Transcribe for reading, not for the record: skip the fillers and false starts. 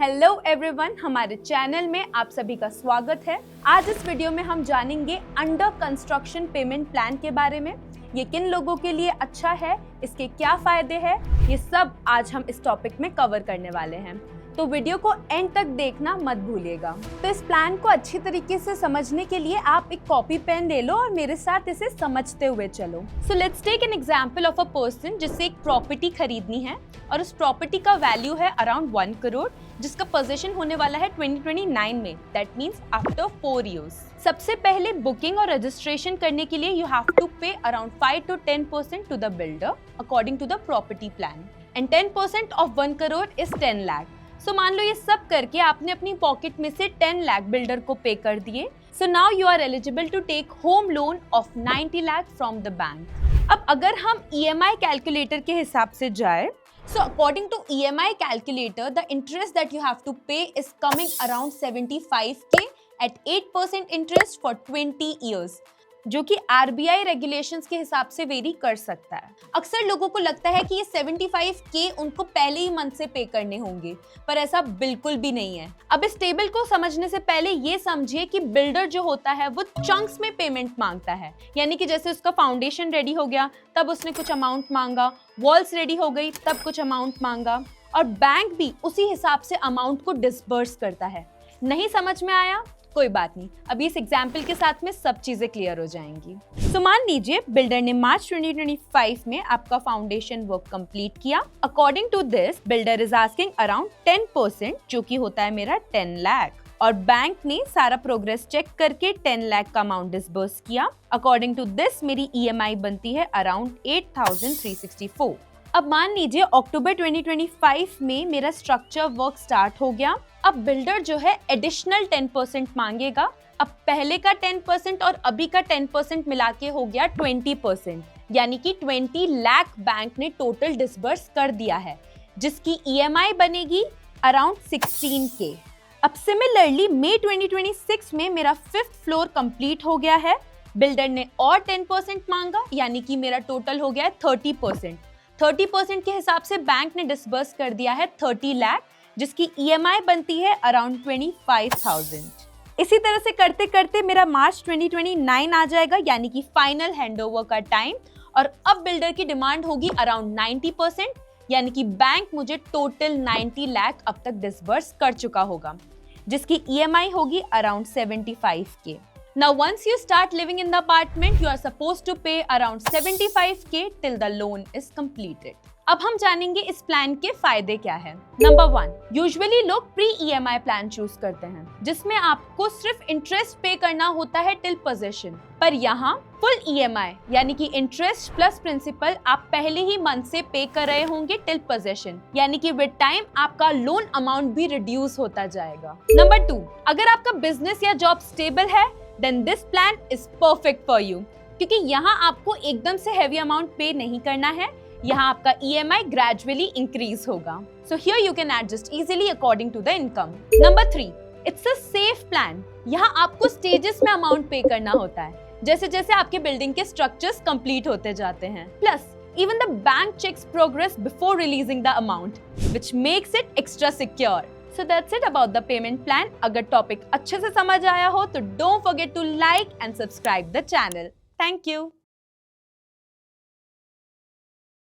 Hello everyone, हमारे channel में आप सभी का स्वागत है। आज इस वीडियो में हम जानेंगे अंडर कंस्ट्रक्शन पेमेंट प्लान के बारे में। ये किन लोगों के लिए अच्छा है, इसके क्या फायदे हैं, ये सब आज हम इस टॉपिक में कवर करने वाले हैं। तो वीडियो को एंड तक देखना मत भूलिएगा। तो इस प्लान को अच्छी तरीके से समझने के लिए आप एक कॉपी पेन ले लो और मेरे साथ इसे समझते हुए चलो। So let's take an example of a person जिससे एक प्रॉपर्टी खरीदनी है और उस प्रॉपर्टी का वैल्यू है अराउंड 1 करोड़, जिसका पोजीशन होने वाला है 2029 में, दैट मीन्स आफ्टर 4 years। सबसे पहले बुकिंग और रजिस्ट्रेशन करने के लिए you have to pay around 5 to 10% to the builder according to the property plan, and 10% of 1 crore is 10 lakh. So मान लो ये सब करके आपने अपनी पॉकेट में से 10 लाख बिल्डर को पे कर दिए। So now you are eligible to take home loan of 90 lakh from the bank. अब अगर हम EMI कैलकुलेटर के हिसाब से जाए, so according to EMI calculator, the interest that you have to pay is coming around 75k at 8% interest for 20 years, जो कि RBI regulations के हिसाब से वेरी कर सकता है। अक्सर लोगों को लगता है कि ये 75k उनको पहले ही मंथ से पे करने होंगे, पर ऐसा बिल्कुल भी नहीं है। अब इस टेबल को समझने से पहले ये समझिए कि बिल्डर जो होता है वो चंक्स में पेमेंट मांगता है, यानी कि जैसे उसका फाउंडेशन रेडी हो गया तब उसने कुछ अमाउंट मांगा, वॉल्स रेडी हो गई तब कुछ अमाउंट मांगा, और बैंक भी उसी हिसाब से अमाउंट को डिसबर्स करता है। नहीं समझ में आया? कोई बात नहीं, अभी इस एग्जाम्पल के साथ में सब चीजें क्लियर हो जाएंगी। तो मान लीजिए बिल्डर ने मार्च 2025 में आपका फाउंडेशन वर्क कंप्लीट किया। According to this builder is asking around 10%, जो कि होता है मेरा 10 लाख, और बैंक ने सारा प्रोग्रेस चेक करके 10 लाख का अमाउंट डिसबर्स किया। अकॉर्डिंग टू दिस मेरी EMI बनती है अराउंड 8,364। अब मान लीजिए अक्टूबर 2025 में मेरा स्ट्रक्चर वर्क स्टार्ट हो गया। अब बिल्डर जो है एडिशनल 10% मांगेगा। अब पहले का 10% और अभी का 10% मिला के हो गया 20%, यानी कि 20 लाख बैंक ने टोटल डिसबर्स कर दिया है, जिसकी EMI बनेगी अराउंड 16k। अब सिमिलरली मई 2026 में मेरा 5th फ्लोर कंप्लीट हो गया है। बिल्डर ने और 10% मांगा, यानी कि मेरा टोटल हो गया है 30%। 30% के हिसाब से बैंक ने डिसबर्स कर दिया है 30 लाख, जिसकी EMI बनती है अराउंड 25,000। इसी तरह से करते करते मेरा मार्च 2029 आ जाएगा, यानी कि फाइनल हैंडओवर का टाइम, और अब बिल्डर की डिमांड होगी अराउंड 90%, यानी कि बैंक मुझे टोटल 90 लाख अब तक डिसबर्स कर चुका होगा, जिसकी EMI होगी around 75k। Now once you start living in the apartment, you are supposed to pay around 75k till the loan is completed. अब हम जानेंगे इस प्लान के फायदे क्या है। नंबर 1, यूजुअली लोग प्री EMI प्लान चूज करते हैं, जिसमें आपको सिर्फ इंटरेस्ट पे करना होता है टिल पोजेशन, पर यहाँ फुल EMI यानी कि इंटरेस्ट प्लस प्रिंसिपल आप पहले ही मंथ से पे कर रहे होंगे टिल पोजेशन, यानी कि विद टाइम आपका लोन अमाउंट भी रिड्यूस होता जाएगा। नंबर 2, अगर आपका बिजनेस या जॉब स्टेबल है then this plan is perfect for you, क्योंकि यहाँ आपको एकदम से heavy amount पे नहीं करना है, यहाँ आपका EMI gradually increase होगा। So here you can adjust easily according to the income. Number 3, it's a safe plan। यहाँ आपको stages में amount पे करना होता है, जैसे जैसे आपके बिल्डिंग के structures complete होते जाते हैं। Plus, even the bank checks progress before releasing the amount, which makes it extra secure. So that's it about the payment plan. अगर टॉपिक अच्छे से समझ आया हो तो don't forget to like and subscribe the channel. Thank you.